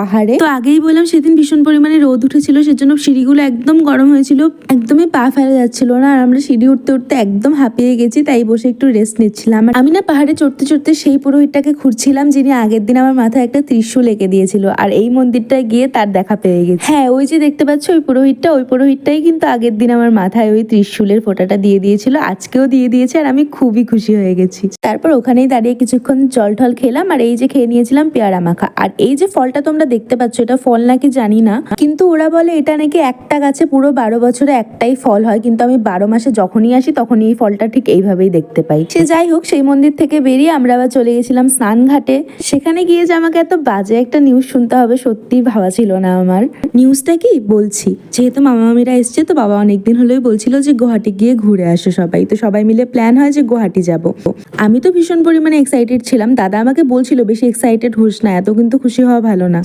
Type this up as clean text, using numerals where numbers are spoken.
পাহাড়ে। তো আগেই বললাম সেদিন ভীষণ পরিমাণে রোদ উঠেছিল, সেজন্য সিঁড়িগুলো একদম গরম হয়েছিল, একদমই পা ফেলা যাচ্ছিল না। আর আমরা সিঁড়ি উঠতে উঠতে একদম হাঁপিয়ে গেছি, তাই বসে একটু রেস্ট নিচ্ছিলাম। আমি না পাহাড়ে চড়তে চড়তে সেই পুরোহিতটাকে খুঁজছিলাম যিনি আগের দিন আমার মাথায় একটা ত্রিশূল এঁকে দিয়েছিল, আর এই মন্দিরটায় গিয়ে তার দেখা পেয়ে গেছি। হ্যাঁ, ওই যে দেখতে পাচ্ছ ওই পুরোহিতটাই কিন্তু আগের দিন আমার মাথায় ওই ত্রিশূলের ফোঁটাটা দিয়ে দিয়েছিল, আজকেও দিয়ে দিয়েছে, আর আমি খুবই খুশি হয়ে গেছি। তারপর ওখানেই দাঁড়িয়ে কিছুক্ষণ জল ঠল খেলাম, আর এই যে খেয়ে নিয়েছিলাম পেয়ারা মাখা। আর এই যে ফলটা তোমরা দেখতে পাচ্ছ, এটা ফল নাকি জানি না, কিন্তু ওরা বলে এটা নাকি একটা গাছে পুরো 12 বছরে একটাই ফল হয়, কিন্তু আমি 12 মাসে যখনই আসি তখনই এই ফলটা ঠিক এইভাবেই দেখতে পাই। সে যাই হোক, সেই মন্দির থেকে বেরিয়ে আমরা আবার চলে গেছিলাম স্নান ঘাটে। সেখানে গিয়ে যে আমাকে এত বাজে একটা নিউজ শুনতে হবে সত্যি ভাবা ছিল না আমার। নিউজটা কি বলছি, যেহেতু মামা মামিরা এসছে, তো বাবা অনেকদিন হলেই বলছিল যে গুয়াহাটি গিয়ে ঘুরে আসো সবাই, তো সবাই মিলে প্ল্যান হয় যে গুয়াহাটি যাব। আমি তো ভীষণ পরিমাণে এক্সাইটেড ছিলাম, দাদা আমাকে বলছিল বেশি এক্সাইটেড হোস না, এত কিন্তু খুশি হওয়া ভালো না।